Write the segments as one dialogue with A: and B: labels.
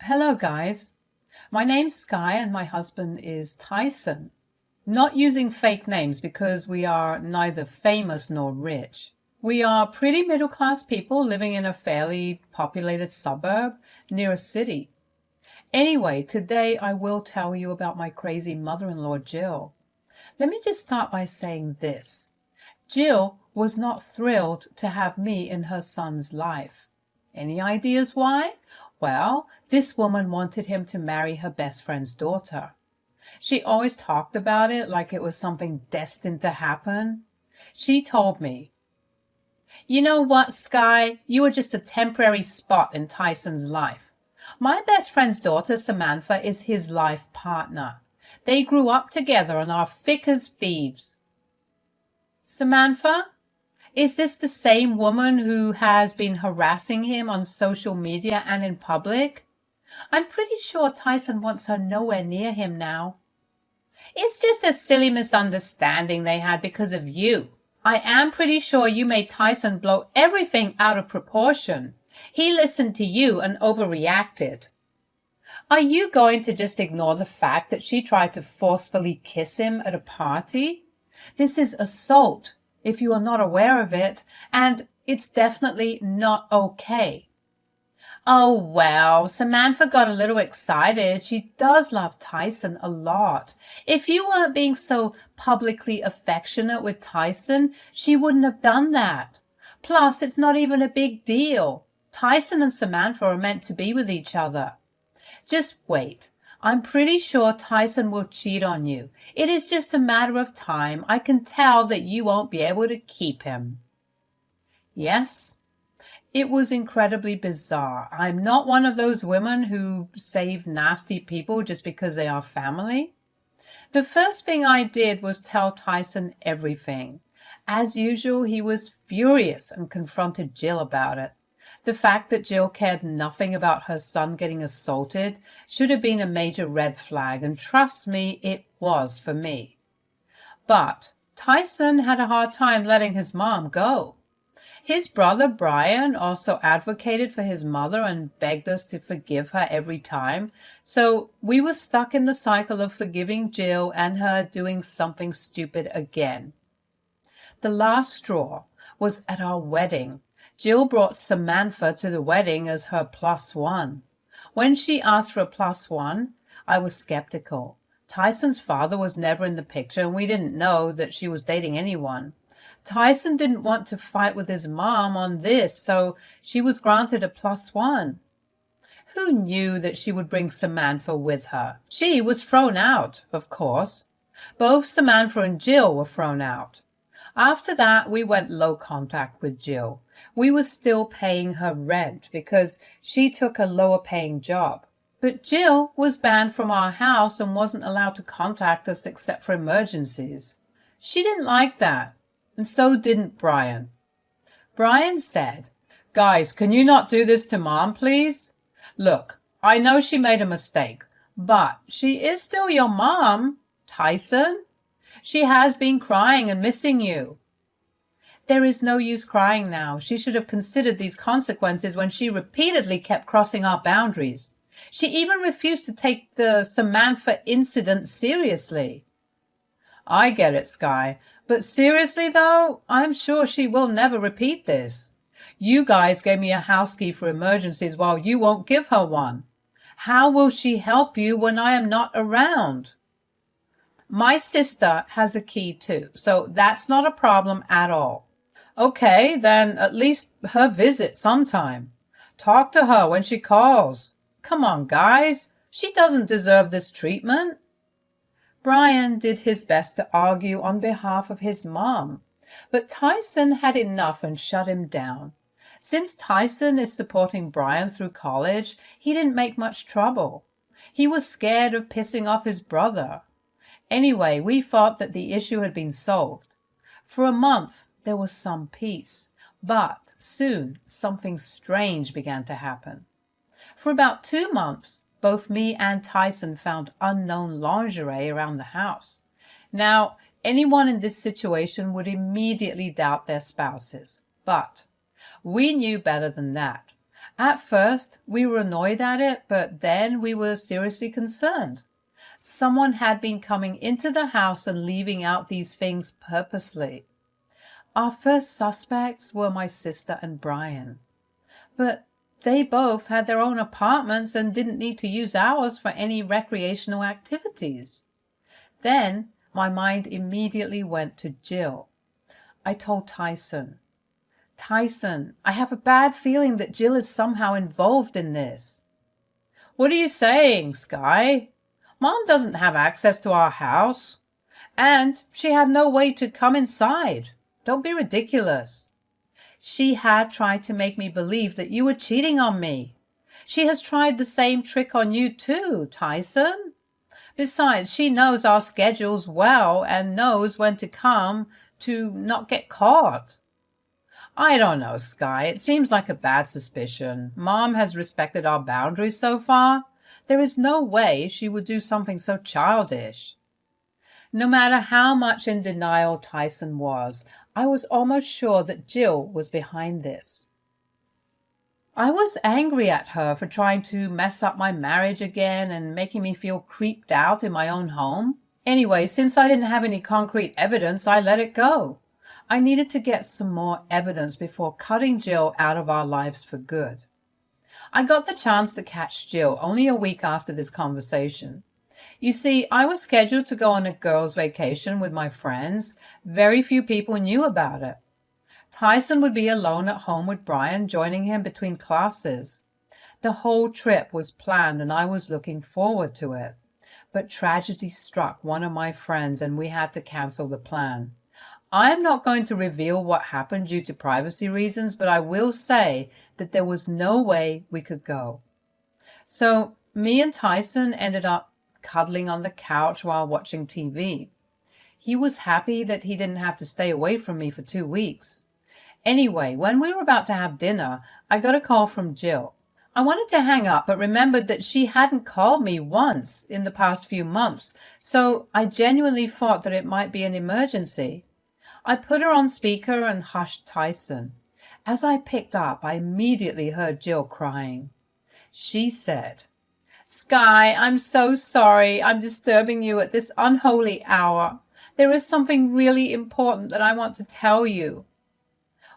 A: Hello, guys. My name's Sky and my husband is Tyson. Not using fake names because we are neither famous nor rich. We are pretty middle-class people living in a fairly populated suburb near a city. Anyway, today I will tell you about my crazy mother-in-law, Jill. Let me just start by saying this. Jill was not thrilled to have me in her son's life. Any ideas why? Well, this woman wanted him to marry her best friend's daughter. She always talked about it like it was something destined to happen. She told me, "You know what, Sky? You were just a temporary spot in Tyson's life. My best friend's daughter, Samantha, is his life partner. They grew up together and are thick as thieves." Samantha? Is this the same woman who has been harassing him on social media and in public? I'm pretty sure Tyson wants her nowhere near him now. It's just a silly misunderstanding they had because of you. I am pretty sure you made Tyson blow everything out of proportion. He listened to you and overreacted. Are you going to just ignore the fact that she tried to forcefully kiss him at a party? This is assault, if you are not aware of it, and it's definitely not okay. Oh, well, Samantha got a little excited. She does love Tyson a lot. If you weren't being so publicly affectionate with Tyson, she wouldn't have done that. Plus, it's not even a big deal. Tyson and Samantha are meant to be with each other. Just wait. I'm pretty sure Tyson will cheat on you. It is just a matter of time. I can tell that you won't be able to keep him. Yes, it was incredibly bizarre. I'm not one of those women who save nasty people just because they are family. The first thing I did was tell Tyson everything. As usual, he was furious and confronted Jill about it. The fact that Jill cared nothing about her son getting assaulted should have been a major red flag, and trust me, it was for me. But Tyson had a hard time letting his mom go. His brother Brian also advocated for his mother and begged us to forgive her every time, so we were stuck in the cycle of forgiving Jill and her doing something stupid again. The last straw was at our wedding. Jill brought Samantha to the wedding as her plus one. When she asked for a plus one, I was skeptical. Tyson's father was never in the picture, and we didn't know that she was dating anyone. Tyson didn't want to fight with his mom on this, so she was granted a plus one. Who knew that she would bring Samantha with her? She was thrown out, of course. Both Samantha and Jill were thrown out. After that, we went low contact with Jill. We were still paying her rent because she took a lower paying job. But Jill was banned from our house and wasn't allowed to contact us except for emergencies. She didn't like that, and so didn't Brian. Brian said, "Guys, can you not do this to Mom, please? Look, I know she made a mistake, but she is still your mom, Tyson. She has been crying and missing you." There is no use crying now. She should have considered these consequences when she repeatedly kept crossing our boundaries. She even refused to take the Samantha incident seriously. I get it, Sky, but seriously though, I'm sure she will never repeat this. You guys gave me a house key for emergencies while you won't give her one. How will she help you when I am not around? My sister has a key too, so that's not a problem at all. Okay, then at least her visit sometime. Talk to her when she calls. Come on, guys. She doesn't deserve this treatment. Brian did his best to argue on behalf of his mom, but Tyson had enough and shut him down. Since Tyson is supporting Brian through college, he didn't make much trouble. He was scared of pissing off his brother. Anyway, we thought that the issue had been solved. For a month, there was some peace, but soon something strange began to happen. For about 2 months, both me and Tyson found unknown lingerie around the house. Now, anyone in this situation would immediately doubt their spouses, but we knew better than that. At first, we were annoyed at it, but then we were seriously concerned. Someone had been coming into the house and leaving out these things purposely. Our first suspects were my sister and Brian. But they both had their own apartments and didn't need to use ours for any recreational activities. Then my mind immediately went to Jill. I told Tyson, I have a bad feeling that Jill is somehow involved in this. What are you saying, Sky? Mom doesn't have access to our house. And she had no way to come inside. Don't be ridiculous. She had tried to make me believe that you were cheating on me. She has tried the same trick on you too, Tyson. Besides, she knows our schedules well and knows when to come to not get caught. I don't know, Sky. It seems like a bad suspicion. Mom has respected our boundaries so far. There is no way she would do something so childish. No matter how much in denial Tyson was, I was almost sure that Jill was behind this. I was angry at her for trying to mess up my marriage again and making me feel creeped out in my own home. Anyway, since I didn't have any concrete evidence, I let it go. I needed to get some more evidence before cutting Jill out of our lives for good. I got the chance to catch Jill only a week after this conversation. You see, I was scheduled to go on a girls' vacation with my friends. Very few people knew about it. Tyson would be alone at home with Brian, joining him between classes. The whole trip was planned and I was looking forward to it. But tragedy struck one of my friends and we had to cancel the plan. I am not going to reveal what happened due to privacy reasons, but I will say that there was no way we could go. So me and Tyson ended up cuddling on the couch while watching TV. He was happy that he didn't have to stay away from me for 2 weeks. Anyway, when we were about to have dinner, I got a call from Jill. I wanted to hang up, but remembered that she hadn't called me once in the past few months, so I genuinely thought that it might be an emergency. I put her on speaker and hushed Tyson. As I picked up, I immediately heard Jill crying. She said, "Sky, I'm so sorry I'm disturbing you at this unholy hour. There is something really important that I want to tell you."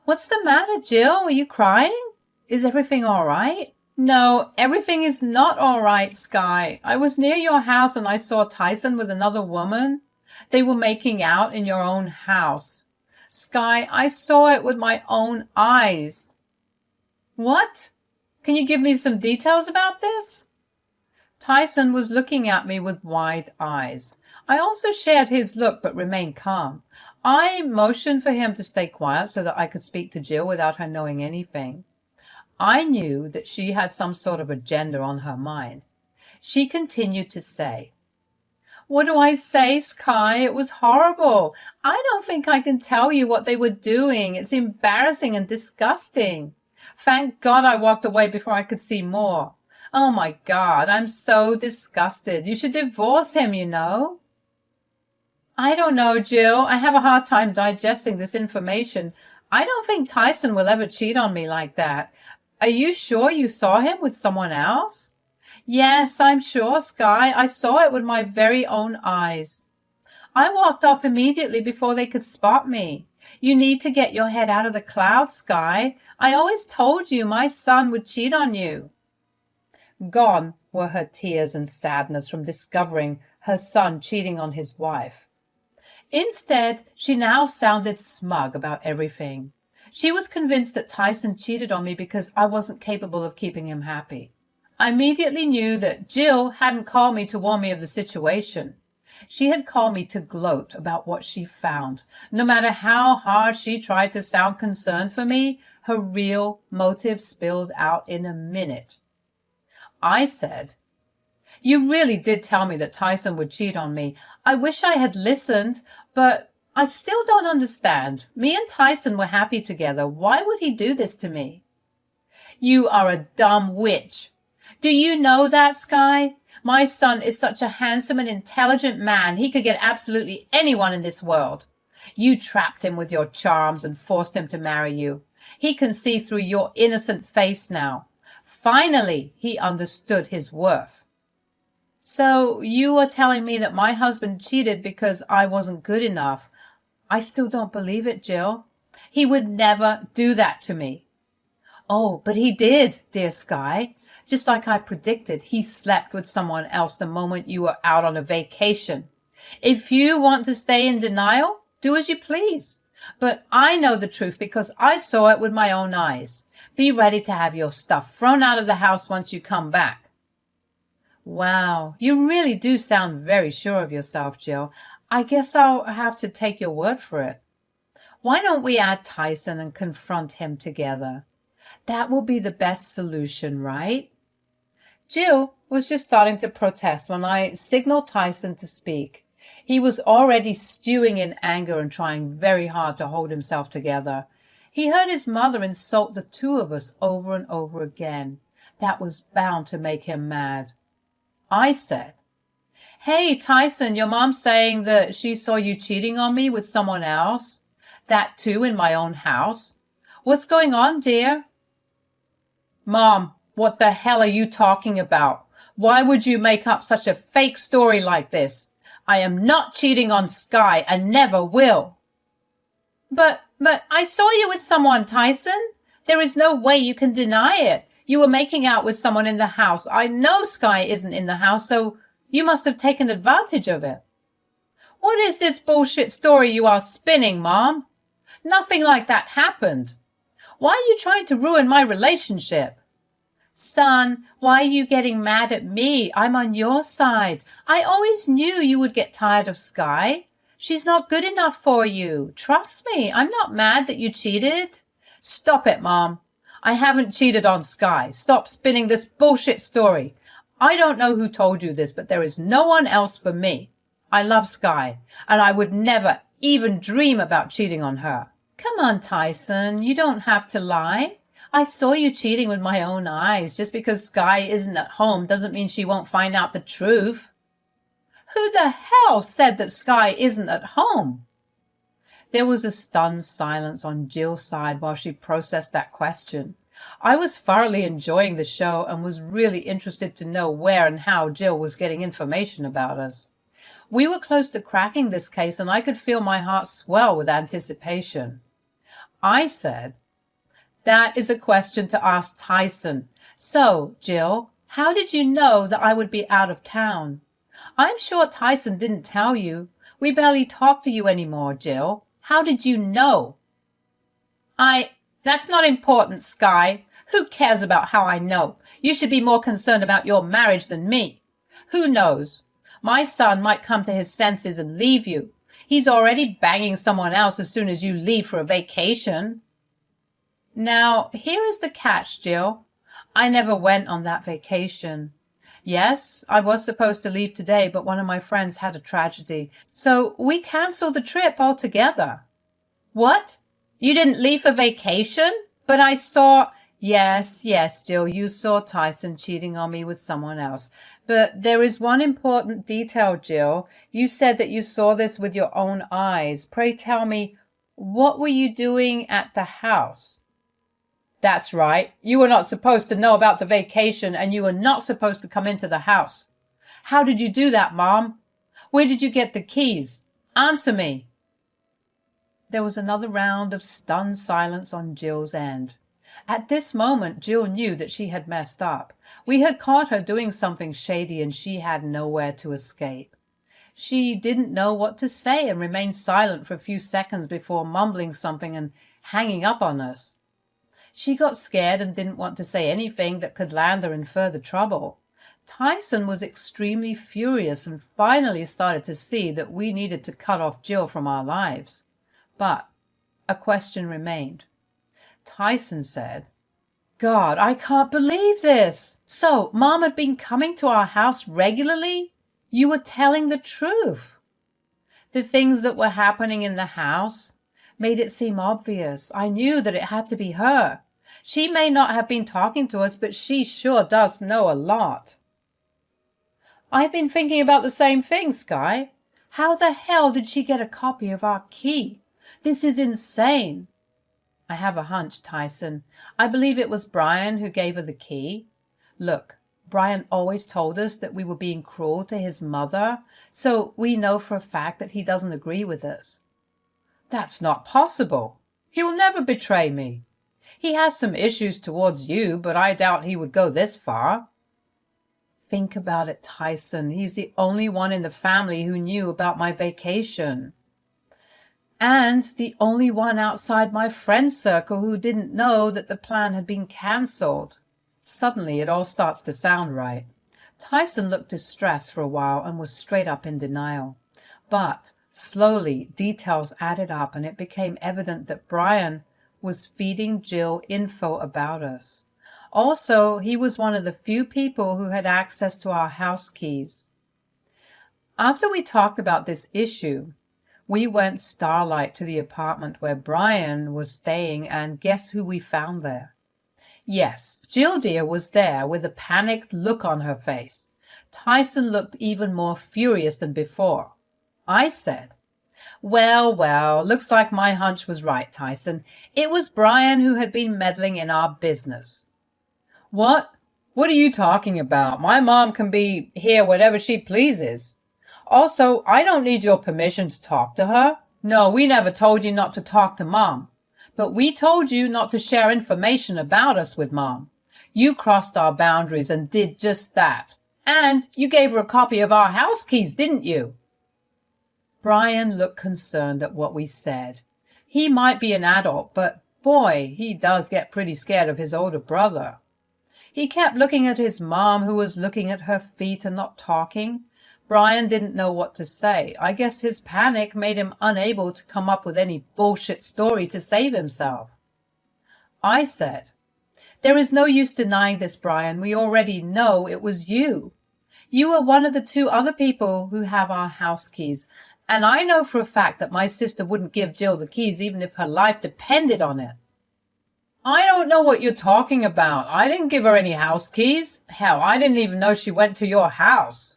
A: "What's the matter, Jill? Are you crying? Is everything all right?" "No, everything is not all right, Sky. I was near your house and I saw Tyson with another woman. They were making out in your own house. Sky, I saw it with my own eyes." "What? Can you give me some details about this?" Tyson was looking at me with wide eyes. I also shared his look but remained calm. I motioned for him to stay quiet so that I could speak to Jill without her knowing anything. I knew that she had some sort of agenda on her mind. She continued to say, "What do I say, Sky? It was horrible. I don't think I can tell you what they were doing. It's embarrassing and disgusting. Thank God I walked away before I could see more. Oh my God, I'm so disgusted. You should divorce him, you know." "I don't know, Jill. I have a hard time digesting this information. I don't think Tyson will ever cheat on me like that. Are you sure you saw him with someone else?" "Yes, I'm sure, Sky. I saw it with my very own eyes. I walked off immediately before they could spot me. You need to get your head out of the clouds, Sky. I always told you my son would cheat on you." Gone were her tears and sadness from discovering her son cheating on his wife. Instead, she now sounded smug about everything. She was convinced that Tyson cheated on me because I wasn't capable of keeping him happy. I immediately knew that Jill hadn't called me to warn me of the situation. She had called me to gloat about what she found. No matter how hard she tried to sound concerned for me, her real motive spilled out in a minute. I said, "You really did tell me that Tyson would cheat on me. I wish I had listened, but I still don't understand. Me and Tyson were happy together. Why would he do this to me?" "You are a dumb witch. Do you know that, Sky? My son is such a handsome and intelligent man. He could get absolutely anyone in this world. You trapped him with your charms and forced him to marry you. He can see through your innocent face now. Finally, he understood his worth. So you are telling me that my husband cheated because I wasn't good enough? I still don't believe it, Jill. He would never do that to me. Oh, but he did, dear Sky. Just like I predicted, he slept with someone else the moment you were out on a vacation. If you want to stay in denial, do as you please. But I know the truth because I saw it with my own eyes. Be ready to have your stuff thrown out of the house once you come back. Wow, you really do sound very sure of yourself, Jill. I guess I'll have to take your word for it. Why don't we add Tyson and confront him together? That will be the best solution, right? Jill was just starting to protest when I signaled Tyson to speak. He was already stewing in anger and trying very hard to hold himself together. He heard his mother insult the two of us over and over again. That was bound to make him mad. I said, "Hey, Tyson, your mom's saying that she saw you cheating on me with someone else. That too in my own house. What's going on, dear?" "Mom, what the hell are you talking about? Why would you make up such a fake story like this? I am not cheating on Sky and never will." But I saw you with someone, Tyson. There is no way you can deny it. You were making out with someone in the house. I know Sky isn't in the house, so you must have taken advantage of it. What is this bullshit story you are spinning, Mom? Nothing like that happened. Why are you trying to ruin my relationship? Son, why are you getting mad at me? I'm on your side. I always knew you would get tired of Sky. She's not good enough for you. Trust me, I'm not mad that you cheated. Stop it, Mom. I haven't cheated on Sky. Stop spinning this bullshit story. I don't know who told you this, but there is no one else for me. I love Sky, and I would never even dream about cheating on her. Come on, Tyson, you don't have to lie. I saw you cheating with my own eyes. Just because Sky isn't at home doesn't mean she won't find out the truth. Who the hell said that Sky isn't at home? There was a stunned silence on Jill's side while she processed that question. I was thoroughly enjoying the show and was really interested to know where and how Jill was getting information about us. We were close to cracking this case and I could feel my heart swell with anticipation. I said, "That is a question to ask Tyson. So, Jill, how did you know that I would be out of town? I'm sure Tyson didn't tell you. We barely talk to you anymore, Jill. How did you know?" That's not important, Sky. Who cares about how I know? You should be more concerned about your marriage than me. Who knows? My son might come to his senses and leave you. He's already banging someone else as soon as you leave for a vacation. Now, here is the catch, Jill. I never went on that vacation. Yes, I was supposed to leave today, but one of my friends had a tragedy, so we canceled the trip altogether. What? You didn't leave for vacation? But I saw... Yes, Jill, you saw Tyson cheating on me with someone else. But there is one important detail, Jill. You said that you saw this with your own eyes. Pray tell me, what were you doing at the house? That's right. You were not supposed to know about the vacation and you were not supposed to come into the house. How did you do that, Mom? Where did you get the keys? Answer me. There was another round of stunned silence on Jill's end. At this moment, Jill knew that she had messed up. We had caught her doing something shady and she had nowhere to escape. She didn't know what to say and remained silent for a few seconds before mumbling something and hanging up on us. She got scared and didn't want to say anything that could land her in further trouble. Tyson was extremely furious and finally started to see that we needed to cut off Jill from our lives. But a question remained. Tyson said, "God, I can't believe this. So, Mom had been coming to our house regularly? You were telling the truth." The things that were happening in the house made it seem obvious. I knew that it had to be her. She may not have been talking to us, but she sure does know a lot. I've been thinking about the same thing, Sky. How the hell did she get a copy of our key? This is insane. I have a hunch, Tyson. I believe it was Brian who gave her the key. Look, Brian always told us that we were being cruel to his mother, so we know for a fact that he doesn't agree with us. That's not possible. He will never betray me. He has some issues towards you, but I doubt he would go this far. Think about it, Tyson. He's the only one in the family who knew about my vacation. And the only one outside my friend circle who didn't know that the plan had been cancelled. Suddenly it all starts to sound right. Tyson looked distressed for a while and was straight up in denial. But slowly details added up and it became evident that Brian was feeding Jill info about us. Also, he was one of the few people who had access to our house keys. After we talked about this issue, we went starlight to the apartment where Brian was staying, and guess who we found there? Yes, Jill dear was there with a panicked look on her face. Tyson looked even more furious than before. I said, well, looks like my hunch was right, Tyson. It was Brian who had been meddling in our business. What? What are you talking about? My mom can be here whenever she pleases. Also, I don't need your permission to talk to her. No, we never told you not to talk to Mom. But we told you not to share information about us with Mom. You crossed our boundaries and did just that. And you gave her a copy of our house keys, didn't you? Brian looked concerned at what we said. He might be an adult, but boy, he does get pretty scared of his older brother. He kept looking at his mom, who was looking at her feet and not talking. Brian didn't know what to say. I guess his panic made him unable to come up with any bullshit story to save himself. I said, there is no use denying this, Brian. We already know it was you. You are one of the 2 other people who have our house keys. And I know for a fact that my sister wouldn't give Jill the keys even if her life depended on it. I don't know what you're talking about. I didn't give her any house keys. Hell, I didn't even know she went to your house.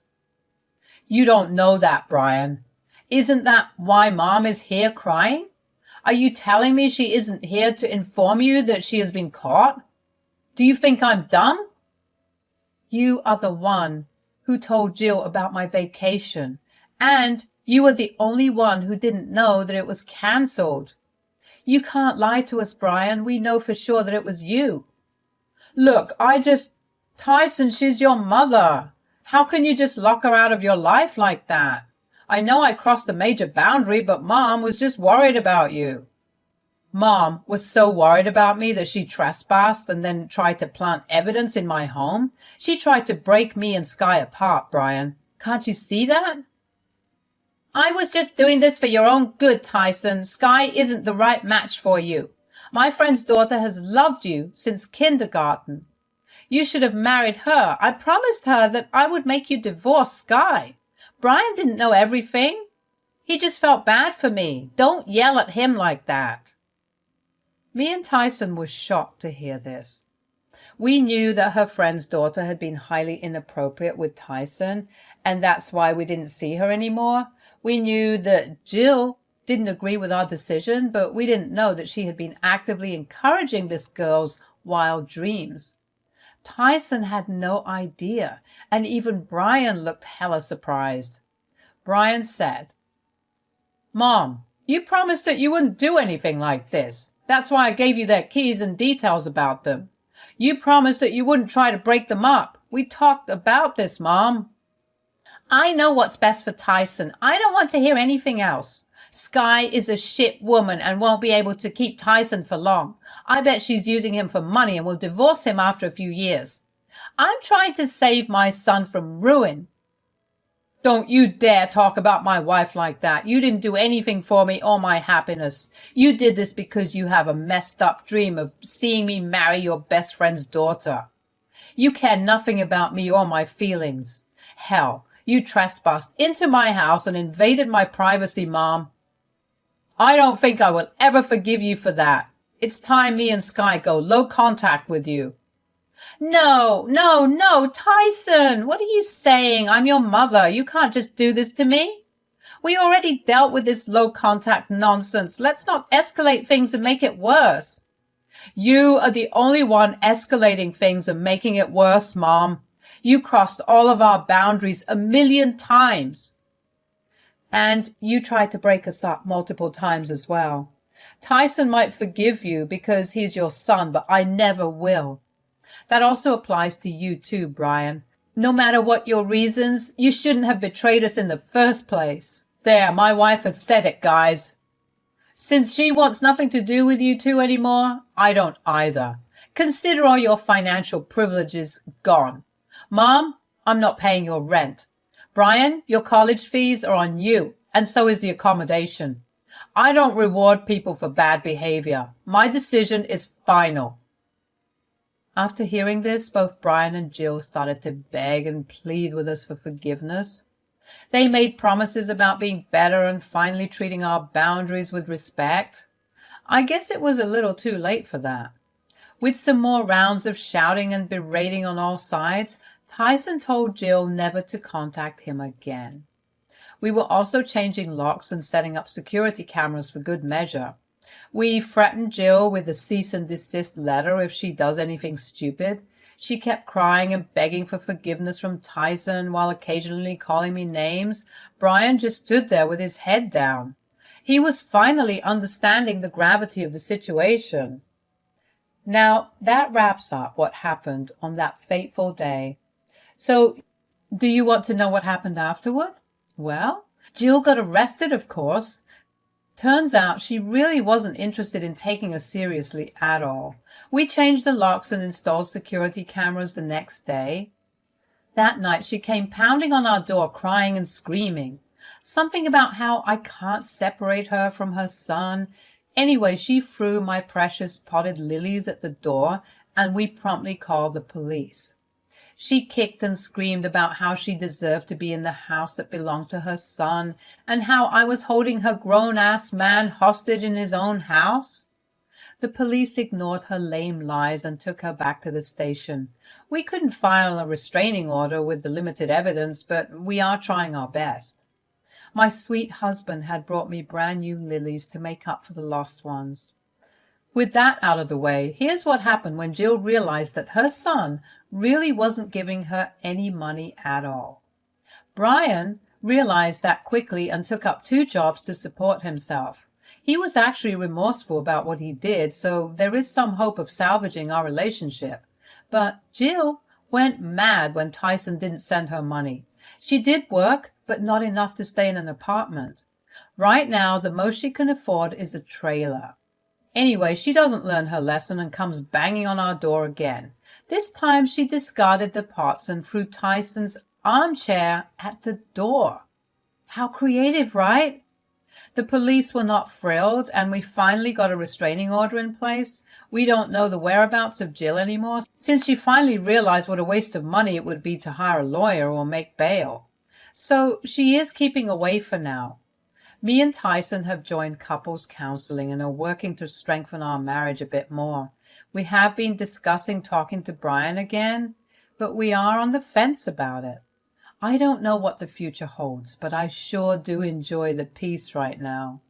A: You don't know that, Brian. Isn't that why Mom is here crying? Are you telling me she isn't here to inform you that she has been caught? Do you think I'm dumb? You are the one who told Jill about my vacation, and you are the only one who didn't know that it was cancelled. You can't lie to us, Brian. We know for sure that it was you. Look, Tyson, she's your mother. How can you just lock her out of your life like that? I know I crossed a major boundary, but Mom was just worried about you. Mom was so worried about me that she trespassed and then tried to plant evidence in my home. She tried to break me and Sky apart, Brian. Can't you see that? I was just doing this for your own good, Tyson. Sky isn't the right match for you. My friend's daughter has loved you since kindergarten. You should have married her. I promised her that I would make you divorce Sky. Brian didn't know everything. He just felt bad for me. Don't yell at him like that. Me and Tyson were shocked to hear this. We knew that her friend's daughter had been highly inappropriate with Tyson, and that's why we didn't see her anymore. We knew that Jill didn't agree with our decision, but we didn't know that she had been actively encouraging this girl's wild dreams. Tyson had no idea, and even Brian looked hella surprised. Brian said, Mom, you promised that you wouldn't do anything like this. That's why I gave you their keys and details about them. You promised that you wouldn't try to break them up. We talked about this, Mom. I know what's best for Tyson. I don't want to hear anything else. Sky is a shit woman and won't be able to keep Tyson for long. I bet she's using him for money and will divorce him after a few years. I'm trying to save my son from ruin. Don't you dare talk about my wife like that. You didn't do anything for me or my happiness. You did this because you have a messed up dream of seeing me marry your best friend's daughter. You care nothing about me or my feelings. Hell, you trespassed into my house and invaded my privacy, Mom. I don't think I will ever forgive you for that. It's time me and Sky go low contact with you. No, Tyson, what are you saying? I'm your mother. You can't just do this to me. We already dealt with this low contact nonsense. Let's not escalate things and make it worse. You are the only one escalating things and making it worse, Mom. You crossed all of our boundaries 1,000,000 times. And you tried to break us up multiple times as well. Tyson might forgive you because he's your son, but I never will. That also applies to you too, Brian. No matter what your reasons, you shouldn't have betrayed us in the first place. There, my wife has said it, guys. Since she wants nothing to do with you two anymore, I don't either. Consider all your financial privileges gone. Mom, I'm not paying your rent. Brian, your college fees are on you, and so is the accommodation. I don't reward people for bad behavior. My decision is final. After hearing this, both Brian and Jill started to beg and plead with us for forgiveness. They made promises about being better and finally treating our boundaries with respect. I guess it was a little too late for that. With some more rounds of shouting and berating on all sides, Tyson told Jill never to contact him again. We were also changing locks and setting up security cameras for good measure. We threatened Jill with a cease and desist letter if she does anything stupid. She kept crying and begging for forgiveness from Tyson while occasionally calling me names. Brian just stood there with his head down. He was finally understanding the gravity of the situation. Now, that wraps up what happened on that fateful day. So, do you want to know what happened afterward? Well, Jill got arrested, of course. Turns out she really wasn't interested in taking us seriously at all. We changed the locks and installed security cameras the next day. That night she came pounding on our door crying and screaming. Something about how I can't separate her from her son. Anyway, she threw my precious potted lilies at the door and we promptly called the police. She kicked and screamed about how she deserved to be in the house that belonged to her son and how I was holding her grown-ass man hostage in his own house. The police ignored her lame lies and took her back to the station. We couldn't file a restraining order with the limited evidence, but we are trying our best. My sweet husband had brought me brand new lilies to make up for the lost ones. With that out of the way, here's what happened when Jill realized that her son really wasn't giving her any money at all. Brian realized that quickly and took up 2 jobs to support himself. He was actually remorseful about what he did, so there is some hope of salvaging our relationship. But Jill went mad when Tyson didn't send her money. She did work, but not enough to stay in an apartment. Right now, the most she can afford is a trailer. Anyway, she doesn't learn her lesson and comes banging on our door again. This time she discarded the pots and threw Tyson's armchair at the door. How creative, right? The police were not thrilled, and we finally got a restraining order in place. We don't know the whereabouts of Jill anymore, since she finally realized what a waste of money it would be to hire a lawyer or make bail. So she is keeping away for now. Me and Tyson have joined couples counseling and are working to strengthen our marriage a bit more. We have been discussing talking to Brian again, but we are on the fence about it. I don't know what the future holds, but I sure do enjoy the peace right now.